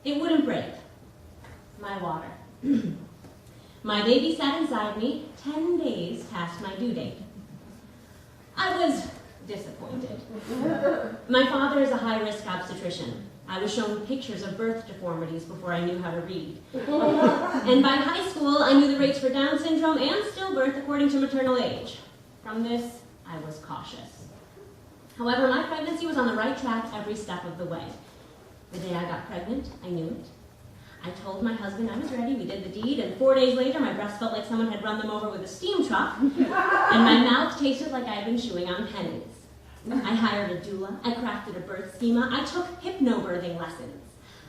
It wouldn't break. My water. My baby sat inside me 10 days past my due date. I was disappointed. My father is a high-risk obstetrician. I was shown pictures of birth deformities before I knew how to read. And by high school, I knew the rates for Down syndrome and stillbirth according to maternal age. From this, I was cautious. However, my pregnancy was on the right track every step of the way. The day I got pregnant, I knew it. I told my husband I was ready, we did the deed, and 4 days later, my breasts felt like someone had run them over with a steam truck, and my mouth tasted like I had been chewing on pennies. I hired a doula, I crafted a birth schema, I took hypnobirthing lessons.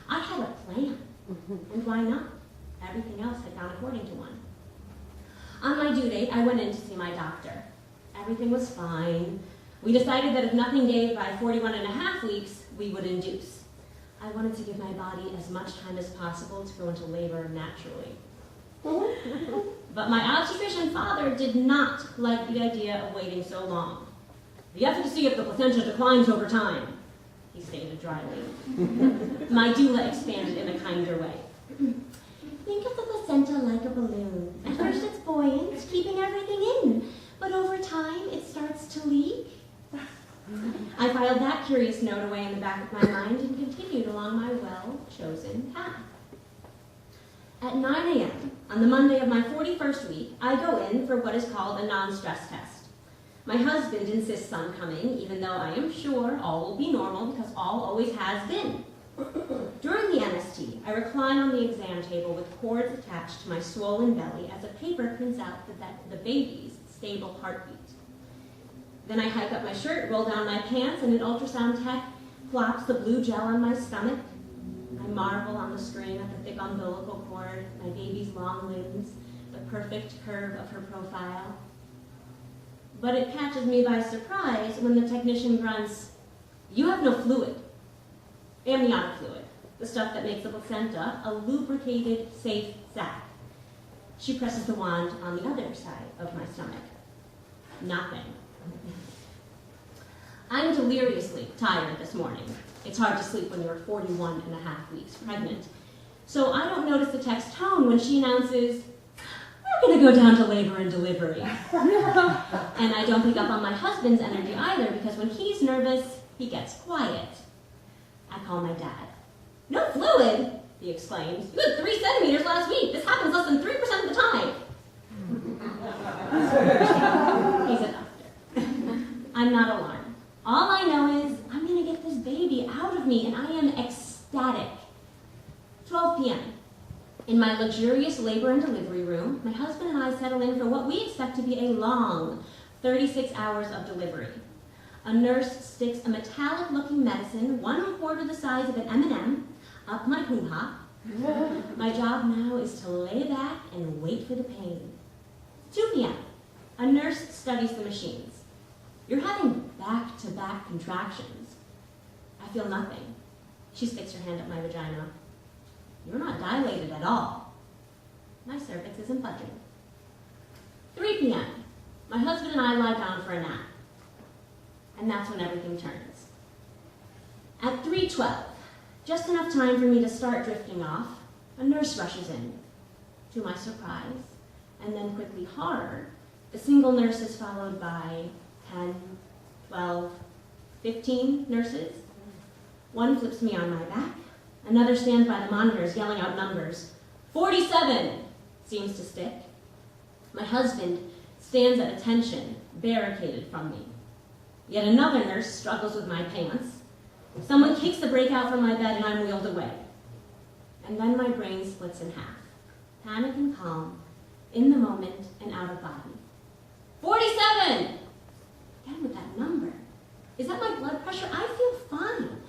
I had a plan, and why not? Everything else had gone according to one. On my due date, I went in to see my doctor. Everything was fine. We decided that if nothing gave by 41 and a half weeks, we would induce. I wanted to give my body as much time as possible to go into labor naturally. But my obstetrician father did not like the idea of waiting so long. "We have to see if the placenta declines over time," he stated dryly. My doula expanded in a kinder way. "Think of the placenta like a balloon. At first it's buoyant, keeping everything in, but over time it starts to leak." I filed that curious note away in the back of my mind and continued along my well-chosen path. At 9 a.m. on the Monday of my 41st week, I go in for what is called a non-stress test. My husband insists on coming, even though I am sure all will be normal because all always has been. During the NST, I recline on the exam table with cords attached to my swollen belly as a paper prints out the baby's stable heartbeat. Then I hike up my shirt, roll down my pants, and an ultrasound tech plops the blue gel on my stomach. I marvel on the screen at the thick umbilical cord, my baby's long limbs, the perfect curve of her profile. But it catches me by surprise when the technician grunts, "You have no fluid." Amniotic fluid, the stuff that makes the placenta a lubricated, safe sac. She presses the wand on the other side of my stomach. Nothing. I'm deliriously tired this morning. It's hard to sleep when you're 41 and a half weeks pregnant. So I don't notice the tech's tone when she announces, "We're going to go down to labor and delivery." And I don't pick up on my husband's energy either, because when he's nervous, he gets quiet. I call my dad. "No fluid," he exclaims. "You had 3 centimeters last week. This happens less than 3% of the time." He's a doctor. I'm not alarmed. All I know is I'm going to get this baby out of me, and I am ecstatic. 12 p.m. In my luxurious labor and delivery room, my husband and I settle in for what we expect to be a long 36 hours of delivery. A nurse sticks a metallic-looking medicine, 1/4 the size of an M&M, up my hoo-ha. My job now is to lay back and wait for the pain. 2 p.m. A nurse studies the machines. "You're having back-to-back contractions." I feel nothing. She sticks her hand up my vagina. "You're not dilated at all." My cervix isn't budging. 3 p.m. My husband and I lie down for a nap. And that's when everything turns. At 3:12, just enough time for me to start drifting off, a nurse rushes in. To my surprise, and then quickly horror, the single nurse is followed by 10, 12, 15 nurses. One flips me on my back. Another stands by the monitors yelling out numbers. 47 seems to stick. My husband stands at attention, barricaded from me. Yet another nurse struggles with my pants. Someone kicks the brake out from my bed and I'm wheeled away. And then my brain splits in half. Panic and calm, in the moment and out of body. 47! Again with that number. Is that my blood pressure? I feel fine.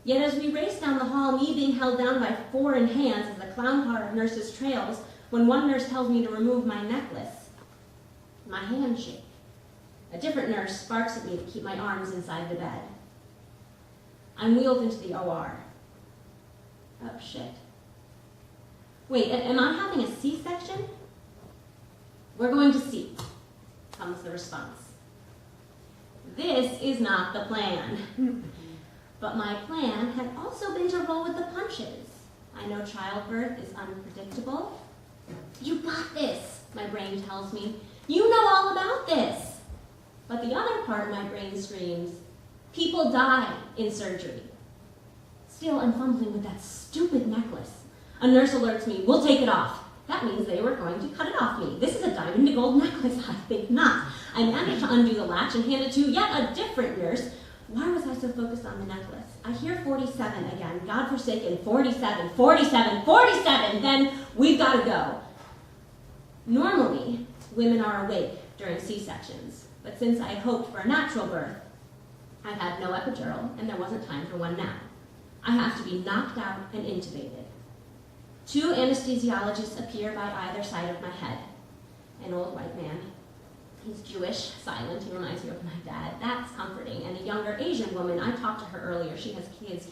Yet as we race down the hall, me being held down by foreign hands as the clown car of nurses trails, when one nurse tells me to remove my necklace, my hands shake. A different nurse sparks at me to keep my arms inside the bed. I'm wheeled into the OR. Oh, shit. Wait, am I having a C-section? "We're going to see," comes the response. This is not the plan. But my plan had also been to roll with the punches. I know childbirth is unpredictable. You got this, my brain tells me. You know all about this. But the other part of my brain screams, people die in surgery. Still, I'm fumbling with that stupid necklace. A nurse alerts me, we'll take it off. That means they were going to cut it off me. This is a diamond to gold necklace, I think not. I managed to undo the latch and hand it to yet a different nurse. Why was I so focused on the necklace? I hear 47 again, godforsaken, 47, 47, 47, then we've got to go. Normally, women are awake during C-sections, but since I hoped for a natural birth, I had no epidural and there wasn't time for one now. I have to be knocked out and intubated. 2 anesthesiologists appear by either side of my head. An old white man. He's Jewish, silent, he reminds me of my dad. That's comforting. And a younger Asian woman, I talked to her earlier, she has kids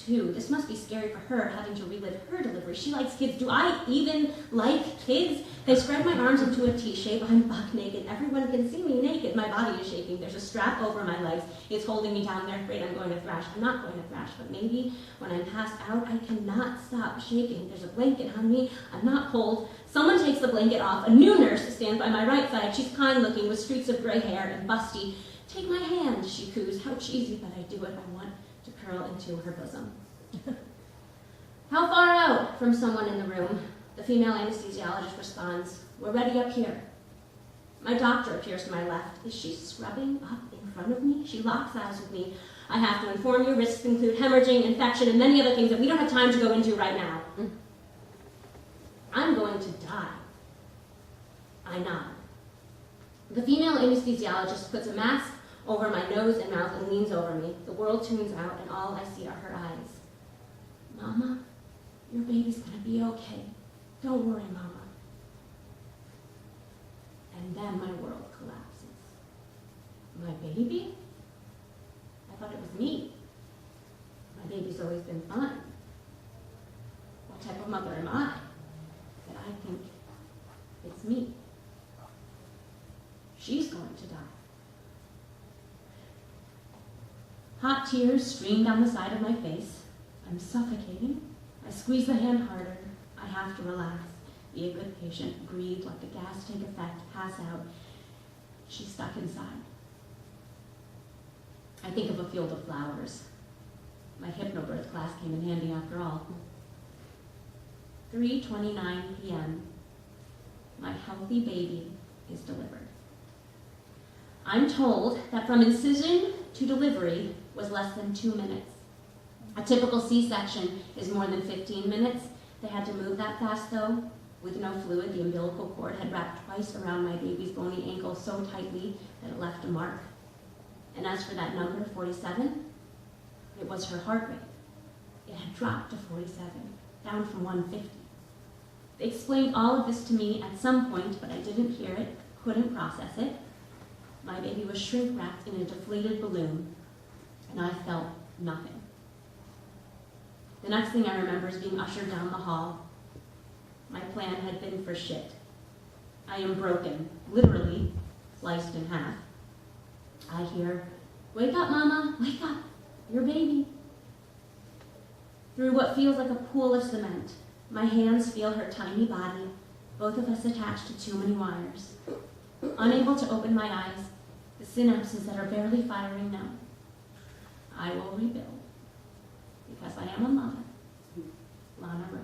too. This must be scary for her, having to relive her delivery. She likes kids. Do I even like kids? They spread my arms into a T shape. I'm buck naked. Everyone can see me naked. My body is shaking. There's a strap over my legs. It's holding me down. They're afraid I'm going to thrash. I'm not going to thrash, but maybe when I'm passed out, I cannot stop shaking. There's a blanket on me. I'm not cold. Someone takes the blanket off. A new nurse stands by my right side. She's kind-looking with streaks of gray hair and busty. Take my hand, she coos. How cheesy, but I do it. I want to curl into her bosom. How far out? From someone in the room. The female anesthesiologist responds, we're ready up here. My doctor appears to my left. Is she scrubbing up in front of me? She locks eyes with me. I have to inform you, risks include hemorrhaging, infection, and many other things that we don't have time to go into right now. I'm going to die. I nod. The female anesthesiologist puts a mask over my nose and mouth and leans over me. The world tunes out, and all I see are her eyes. Mama, your baby's gonna be okay. Don't worry, Mama. And then my world collapses. My baby? I thought it was me. My baby's always been fine. What type of mother am I? That I think it's me. She's going to die. Hot tears stream down the side of my face. I'm suffocating. I squeeze the hand harder. I have to relax, be a good patient, breathe, let the gas take effect, pass out. She's stuck inside. I think of a field of flowers. My hypnobirth class came in handy after all. 3:29 p.m. My healthy baby is delivered. I'm told that from incision to delivery was less than 2 minutes. A typical C-section is more than 15 minutes. They had to move that fast, though. With no fluid, the umbilical cord had wrapped twice around my baby's bony ankle so tightly that it left a mark. And as for that number, 47, it was her heart rate. It had dropped to 47, down from 150. They explained all of this to me at some point, but I didn't hear it, couldn't process it. My baby was shrink-wrapped in a deflated balloon, and I felt nothing. The next thing I remember is being ushered down the hall. My plan had been for shit. I am broken, literally sliced in half. I hear, wake up, Mama, wake up, your baby. Through what feels like a pool of cement, my hands feel her tiny body, both of us attached to too many wires. Unable to open my eyes, the synapses that are barely firing now. I will rebuild, because I am a mother. Lana Rose.